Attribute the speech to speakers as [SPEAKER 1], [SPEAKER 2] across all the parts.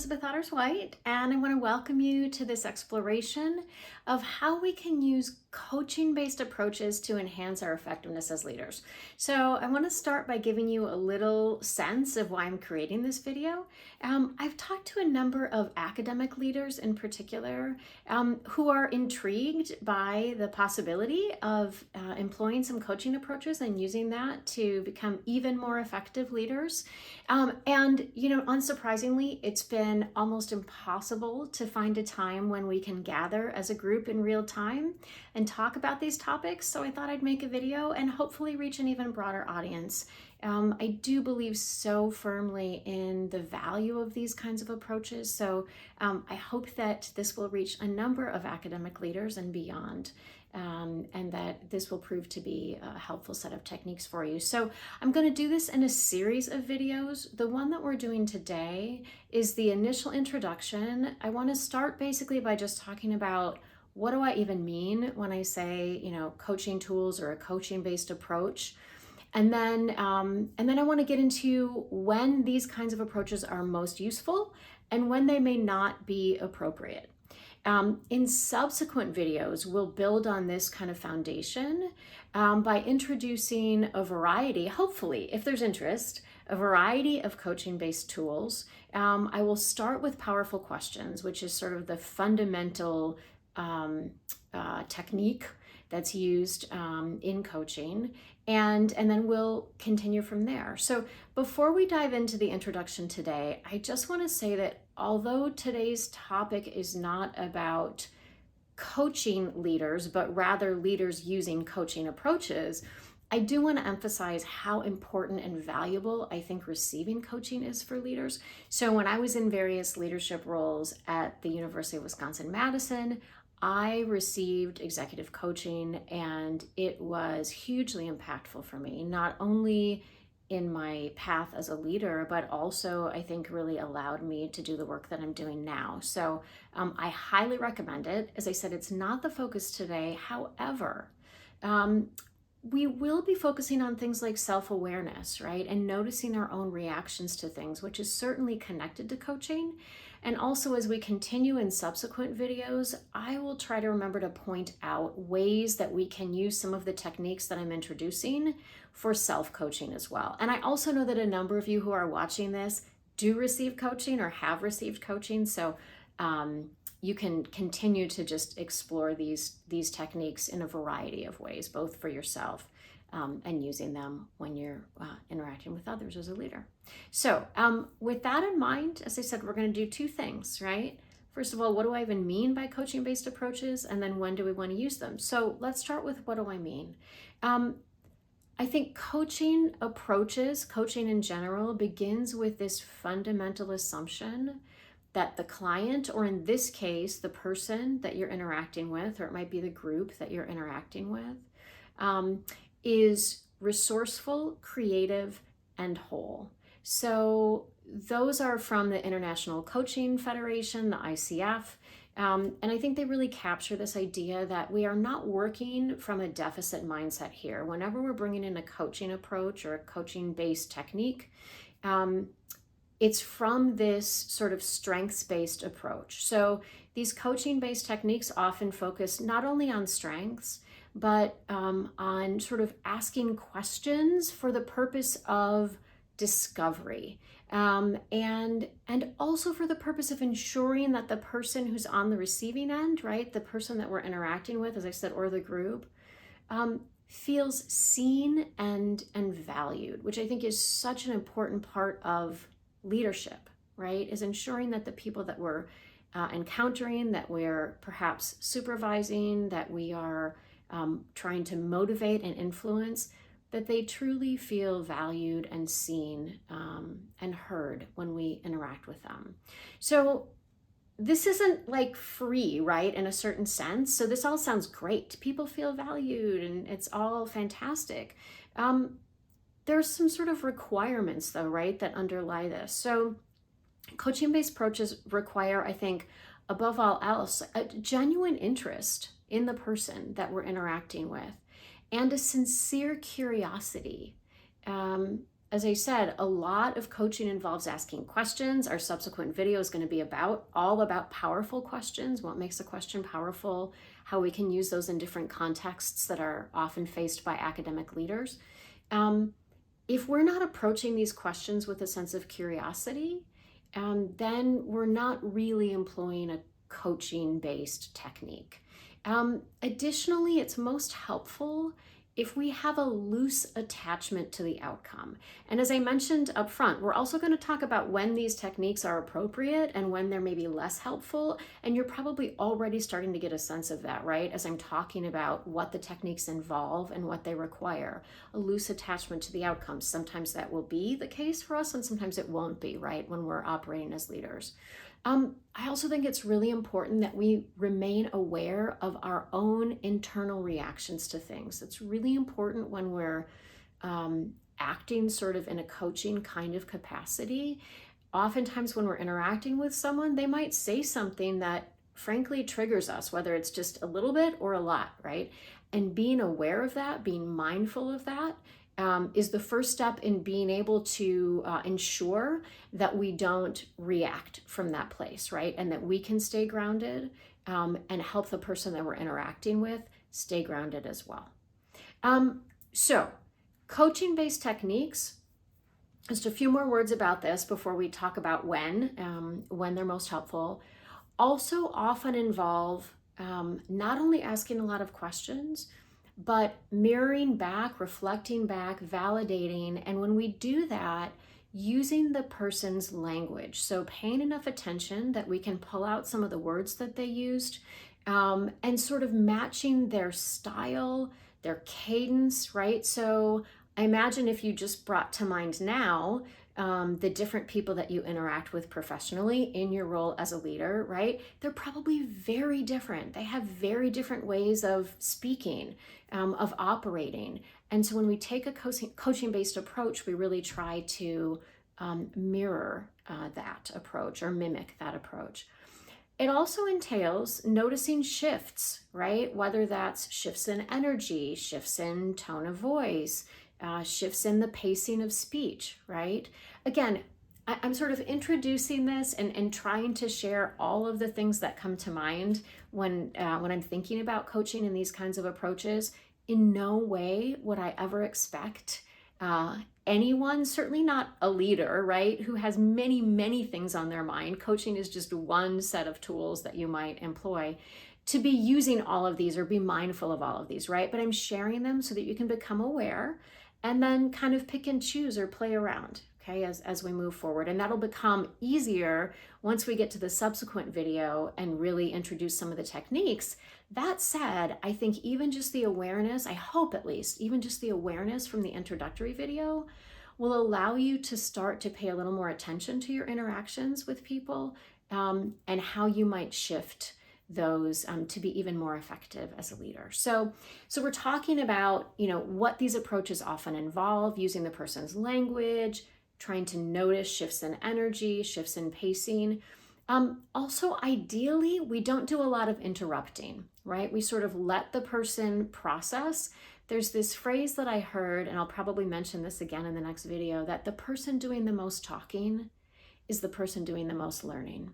[SPEAKER 1] Elizabeth Otters-White, and I want to welcome you to this exploration of how we can use coaching-based approaches to enhance our effectiveness as leaders. So I want to start by giving you a little sense of why I'm creating this video. I've talked to a number of academic leaders in particular who are intrigued by the possibility of employing some coaching approaches and using that to become even more effective leaders. And, unsurprisingly, it's been almost impossible to find a time when we can gather as a group in real time and talk about these topics. So I thought I'd make a video and hopefully reach an even broader audience. I do believe so firmly in the value of these kinds of approaches. So I hope that this will reach a number of academic leaders and beyond. And that this will prove to be a helpful set of techniques for you. So I'm going to do this in a series of videos. The one that we're doing today is the initial introduction. I want to start basically by just talking about what do I even mean when I say, coaching tools or a coaching-based approach. And then I want to get into when these kinds of approaches are most useful and when they may not be appropriate. In subsequent videos, we'll build on this kind of foundation by introducing a variety, hopefully, if there's interest, a variety of coaching-based tools. I will start with powerful questions, which is sort of the fundamental technique that's used in coaching, and then we'll continue from there. So before we dive into the introduction today, I just want to say that although today's topic is not about coaching leaders, but rather leaders using coaching approaches, I do want to emphasize how important and valuable I think receiving coaching is for leaders. So when I was in various leadership roles at the University of Wisconsin-Madison, I received executive coaching, and it was hugely impactful for me, not only in my path as a leader, but also I think really allowed me to do the work that I'm doing now. So I highly recommend it. As I said, it's not the focus today. However, we will be focusing on things like self-awareness, right? And noticing our own reactions to things, which is certainly connected to coaching. And also, as we continue in subsequent videos, I will try to remember to point out ways that we can use some of the techniques that I'm introducing for self-coaching as well. And I also know that a number of you who are watching this do receive coaching or have received coaching. So you can continue to just explore these techniques in a variety of ways, both for yourself and using them when you're interacting with others as a leader. So with that in mind, as I said, we're going to do two things, right? First of all, what do I even mean by coaching-based approaches? And then when do we want to use them? So let's start with what do I mean? I think coaching approaches, coaching in general, begins with this fundamental assumption that the client, or in this case, the person that you're interacting with, or it might be the group that you're interacting with, is resourceful, creative, and whole. So those are from the International Coaching Federation, the ICF. And I think they really capture this idea that we are not working from a deficit mindset here. Whenever we're bringing in a coaching approach or a coaching-based technique, it's from this sort of strengths-based approach. So these coaching-based techniques often focus not only on strengths, but on sort of asking questions for the purpose of discovery, and also for the purpose of ensuring that the person who's on the receiving end, right, the person that we're interacting with, as I said, or the group, feels seen and valued, which I think is such an important part of leadership, right, is ensuring that the people that we're encountering, that we're perhaps supervising, that we are trying to motivate and influence, that they truly feel valued and seen and heard when we interact with them. So this isn't like free, right, in a certain sense. So this all sounds great. People feel valued and it's all fantastic. There's some sort of requirements though, right, that underlie this. So coaching-based approaches require, I think, above all else, a genuine interest in the person that we're interacting with and a sincere curiosity. as I said, a lot of coaching involves asking questions. Our subsequent video is going to be all about powerful questions, what makes a question powerful, how we can use those in different contexts that are often faced by academic leaders. If we're not approaching these questions with a sense of curiosity, then we're not really employing a coaching-based technique. Additionally, it's most helpful if we have a loose attachment to the outcome. And as I mentioned up front, we're also going to talk about when these techniques are appropriate and when they're maybe less helpful. And you're probably already starting to get a sense of that, right? As I'm talking about what the techniques involve and what they require. A loose attachment to the outcome. Sometimes that will be the case for us, and sometimes it won't be, right, when we're operating as leaders. I also think it's really important that we remain aware of our own internal reactions to things. It's really important when we're acting sort of in a coaching kind of capacity. Oftentimes when we're interacting with someone, they might say something that frankly triggers us, whether it's just a little bit or a lot, right? And being aware of that, being mindful of that, is the first step in being able to ensure that we don't react from that place, right? And that we can stay grounded and help the person that we're interacting with stay grounded as well. So coaching-based techniques, just a few more words about this before we talk about when they're most helpful, also often involve not only asking a lot of questions, but mirroring back, reflecting back, validating. And when we do that, using the person's language. So paying enough attention that we can pull out some of the words that they used and sort of matching their style, their cadence, right? So I imagine if you just brought to mind now the different people that you interact with professionally in your role as a leader, right? They're probably very different. They have very different ways of speaking, of operating. And so when we take a coaching-based approach, we really try to mirror that approach or mimic that approach. It also entails noticing shifts, right? Whether that's shifts in energy, shifts in tone of voice, shifts in the pacing of speech, right? Again, I'm sort of introducing this and trying to share all of the things that come to mind when I'm thinking about coaching and these kinds of approaches. In no way would I ever expect anyone, certainly not a leader, right, who has many, many things on their mind. Coaching is just one set of tools that you might employ to be using all of these or be mindful of all of these, right? But I'm sharing them so that you can become aware and then kind of pick and choose or play around, okay, as we move forward. And that'll become easier once we get to the subsequent video and really introduce some of the techniques. That said, I think even just the awareness, I hope at least, even just the awareness from the introductory video will allow you to start to pay a little more attention to your interactions with people and how you might shift those to be even more effective as a leader. So we're talking about, what these approaches often involve, using the person's language, trying to notice shifts in energy, shifts in pacing. Also, ideally, we don't do a lot of interrupting, right? We sort of let the person process. There's this phrase that I heard, and I'll probably mention this again in the next video, that the person doing the most talking is the person doing the most learning.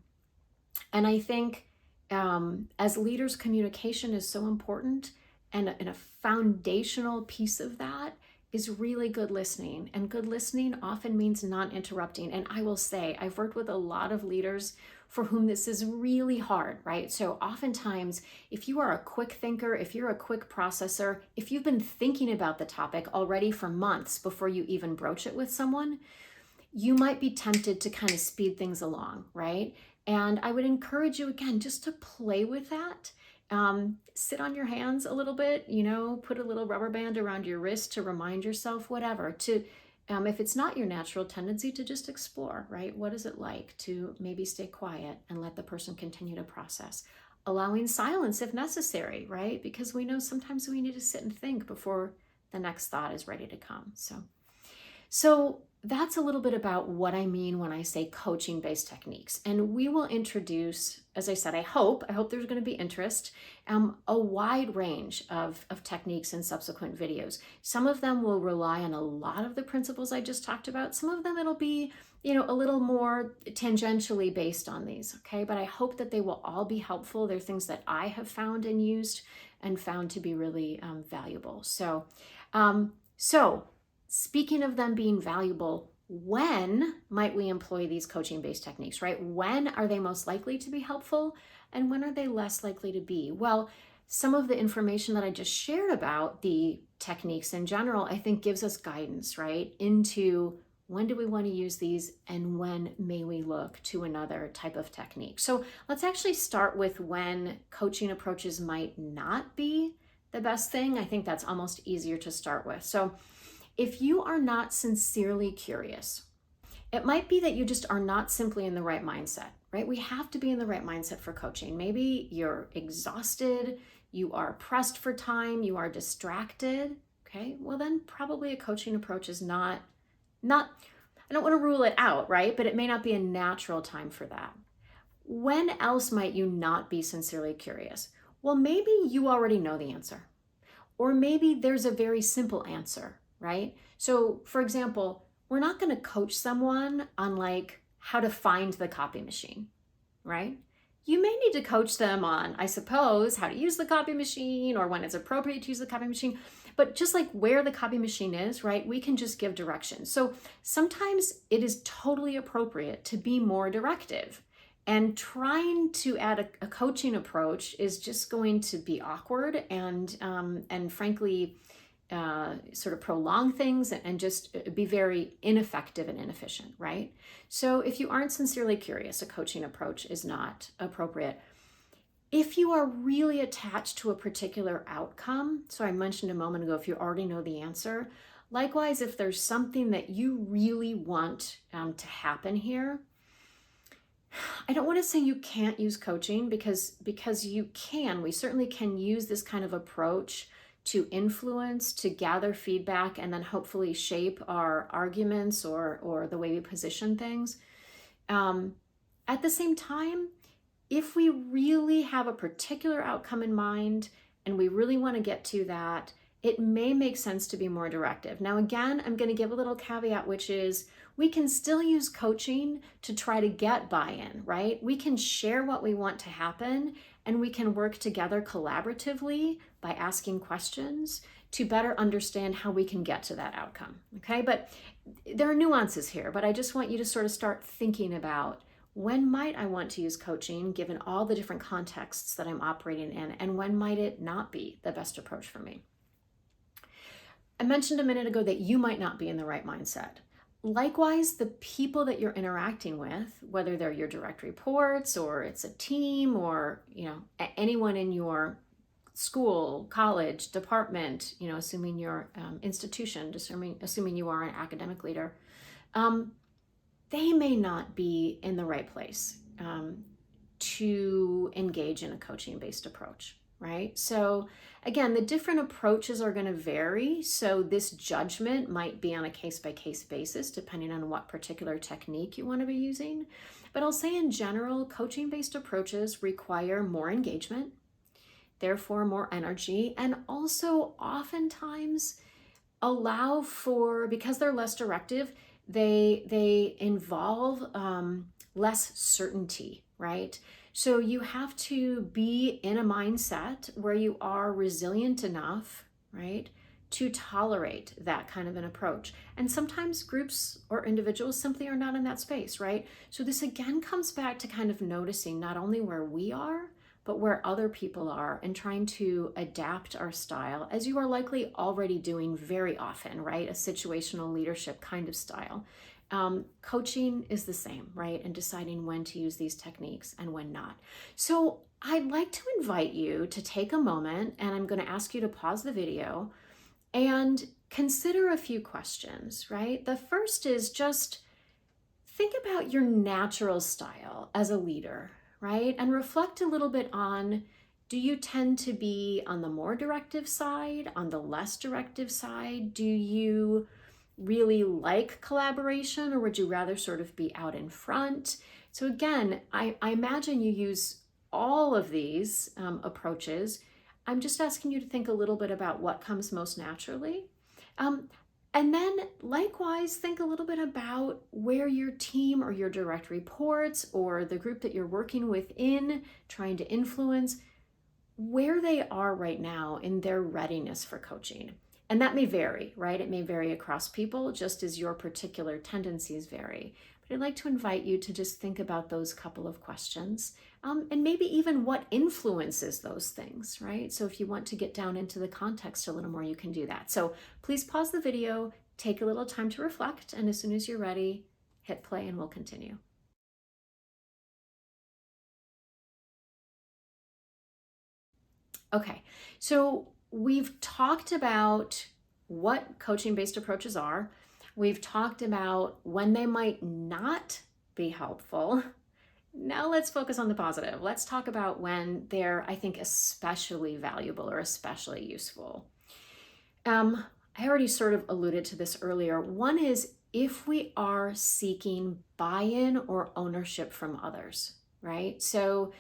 [SPEAKER 1] And I think as leaders, communication is so important, and a foundational piece of that is really good listening. And good listening often means not interrupting. And I will say, I've worked with a lot of leaders for whom this is really hard, right? So oftentimes, if you are a quick thinker, if you're a quick processor, if you've been thinking about the topic already for months before you even broach it with someone, you might be tempted to kind of speed things along, right? And I would encourage you, again, just to play with that. Sit on your hands a little bit, put a little rubber band around your wrist to remind yourself, whatever, to, if it's not your natural tendency, to just explore, right? What is it like to maybe stay quiet and let the person continue to process? Allowing silence if necessary, right? Because we know sometimes we need to sit and think before the next thought is ready to come. So that's a little bit about what I mean when I say coaching-based techniques. And we will introduce, as I said, I hope there's going to be interest, a wide range of techniques in subsequent videos. Some of them will rely on a lot of the principles I just talked about. Some of them it'll be, a little more tangentially based on these, okay? But I hope that they will all be helpful. They're things that I have found and used and found to be really valuable. So speaking of them being valuable, when might we employ these coaching-based techniques, right? When are they most likely to be helpful, and when are they less likely to be? Well, some of the information that I just shared about the techniques in general, I think gives us guidance, right? Into when do we want to use these and when may we look to another type of technique. So let's actually start with when coaching approaches might not be the best thing. I think that's almost easier to start with. So if you are not sincerely curious, it might be that you just are not simply in the right mindset, right? We have to be in the right mindset for coaching. Maybe you're exhausted, you are pressed for time, you are distracted, okay? Well, then probably a coaching approach is not, I don't want to rule it out, right? But it may not be a natural time for that. When else might you not be sincerely curious? Well, maybe you already know the answer, or maybe there's a very simple answer, right? So for example, we're not going to coach someone on like how to find the copy machine, right? You may need to coach them on, I suppose, how to use the copy machine or when it's appropriate to use the copy machine. But just like where the copy machine is, right, we can just give direction. So sometimes it is totally appropriate to be more directive. And trying to add a coaching approach is just going to be awkward and frankly, sort of prolong things and just be very ineffective and inefficient, right? So if you aren't sincerely curious, a coaching approach is not appropriate. If you are really attached to a particular outcome, so I mentioned a moment ago, if you already know the answer, likewise, if there's something that you really want to happen here, I don't want to say you can't use coaching because you can. We certainly can use this kind of approach to influence, to gather feedback, and then hopefully shape our arguments or the way we position things. At the same time, if we really have a particular outcome in mind and we really want to get to that, it may make sense to be more directive. Now, again, I'm going to give a little caveat, which is we can still use coaching to try to get buy-in, right? We can share what we want to happen and we can work together collaboratively by asking questions to better understand how we can get to that outcome, okay? But there are nuances here, but I just want you to sort of start thinking about when might I want to use coaching given all the different contexts that I'm operating in, and when might it not be the best approach for me? I mentioned a minute ago that you might not be in the right mindset. Likewise, the people that you're interacting with, whether they're your direct reports or it's a team or anyone in your school, college, department, assuming your institution, assuming you are an academic leader, they may not be in the right place to engage in a coaching-based approach, right? So again, the different approaches are going to vary. So this judgment might be on a case-by-case basis, depending on what particular technique you want to be using. But I'll say in general, coaching-based approaches require more engagement, therefore more energy, and also oftentimes allow for, because they're less directive, they involve less certainty, right? So you have to be in a mindset where you are resilient enough, right, to tolerate that kind of an approach. And sometimes groups or individuals simply are not in that space, right? So this again comes back to kind of noticing not only where we are, but where other people are, and trying to adapt our style, as you are likely already doing very often, right? A situational leadership kind of style. Coaching is the same, right? And deciding when to use these techniques and when not. So I'd like to invite you to take a moment, and I'm going to ask you to pause the video and consider a few questions, right? The first is just think about your natural style as a leader, right? And reflect a little bit on, do you tend to be on the more directive side, on the less directive side? Do you really like collaboration, or would you rather sort of be out in front? So again, I imagine you use all of these approaches. I'm just asking you to think a little bit about what comes most naturally. Um, and then likewise, think a little bit about where your team or your direct reports or the group that you're working within, trying to influence, where they are right now in their readiness for coaching. And that may vary, right? It may vary across people, just as your particular tendencies vary. But I'd like to invite you to just think about those couple of questions, and maybe even what influences those things, right? So if you want to get down into the context a little more, you can do that. So please pause the video, take a little time to reflect, and as soon as you're ready, hit play and we'll continue. Okay, so we've talked about what coaching-based approaches are. We've talked about when they might not be helpful. Now let's focus on the positive. Let's talk about when they're, I think, especially valuable or especially useful. I already sort of alluded to this earlier. One is if we are seeking buy-in or ownership from others, right? So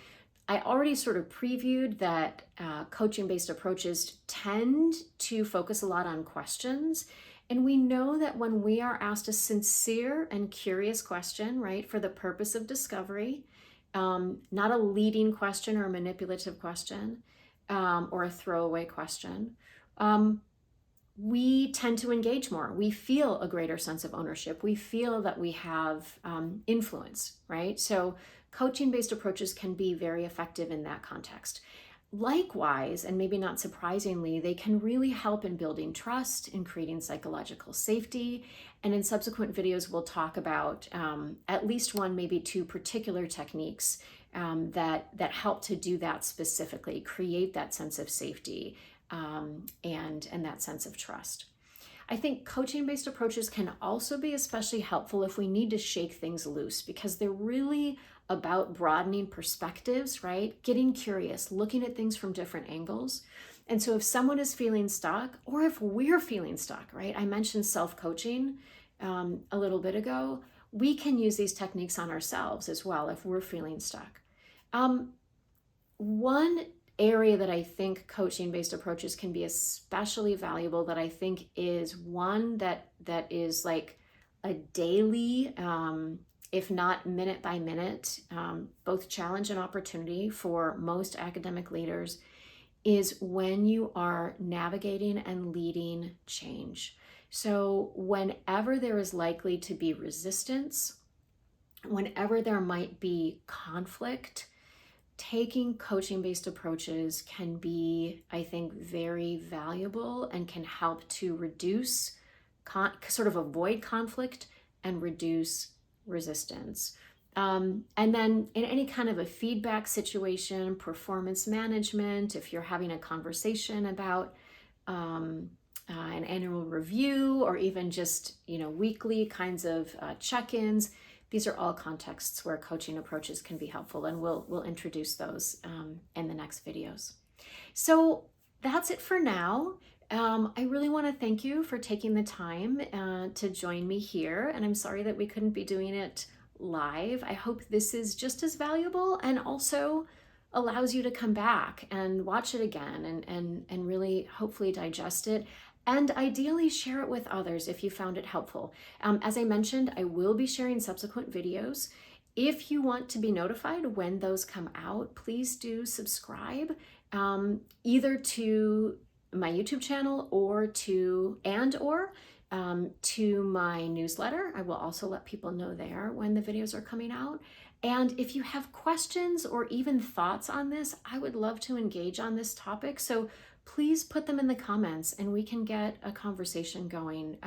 [SPEAKER 1] I already sort of previewed that coaching-based approaches tend to focus a lot on questions. And we know that when we are asked a sincere and curious question, right, for the purpose of discovery, not a leading question or a manipulative question, or a throwaway question, we tend to engage more. We feel a greater sense of ownership. We feel that we have influence, right? So coaching-based approaches can be very effective in that context. Likewise, and maybe not surprisingly, they can really help in building trust, in creating psychological safety. And in subsequent videos, we'll talk about at least one, maybe two particular techniques that help to do that specifically, create that sense of safety and that sense of trust. I think coaching-based approaches can also be especially helpful if we need to shake things loose, because they're really about broadening perspectives, right? Getting curious, looking at things from different angles. And so if someone is feeling stuck, or if we're feeling stuck, right? I mentioned self-coaching a little bit ago. We can use these techniques on ourselves as well if we're feeling stuck. One area that I think coaching-based approaches can be especially valuable, that I think is one that is like a daily, if not minute by minute, both challenge and opportunity for most academic leaders, is when you are navigating and leading change. So whenever there is likely to be resistance, whenever there might be conflict, taking coaching-based approaches can be, I think, very valuable and can help to reduce, sort of avoid conflict and reduce resistance. And then in any kind of a feedback situation, performance management, if you're having a conversation about an annual review, or even just, weekly kinds of check-ins, these are all contexts where coaching approaches can be helpful, and we'll introduce those in the next videos. So that's it for now. I really want to thank you for taking the time to join me here, and I'm sorry that we couldn't be doing it live. I hope this is just as valuable and also allows you to come back and watch it again and really hopefully digest it. And ideally share it with others if you found it helpful. As I mentioned, I will be sharing subsequent videos. If you want to be notified when those come out, please do subscribe either to my YouTube channel or to my newsletter. I will also let people know there when the videos are coming out. And if you have questions or even thoughts on this, I would love to engage on this topic. So please put them in the comments and we can get a conversation going.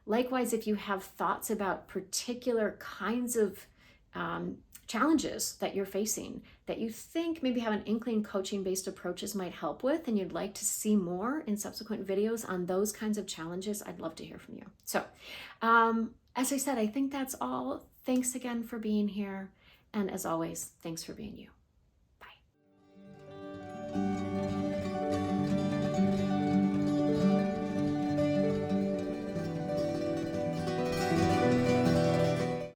[SPEAKER 1] Likewise, if you have thoughts about particular kinds of challenges that you're facing that you think maybe have an inkling coaching-based approaches might help with, and you'd like to see more in subsequent videos on those kinds of challenges, I'd love to hear from you. So as I said, I think that's all. Thanks again for being here. And as always, thanks for being you. Bye.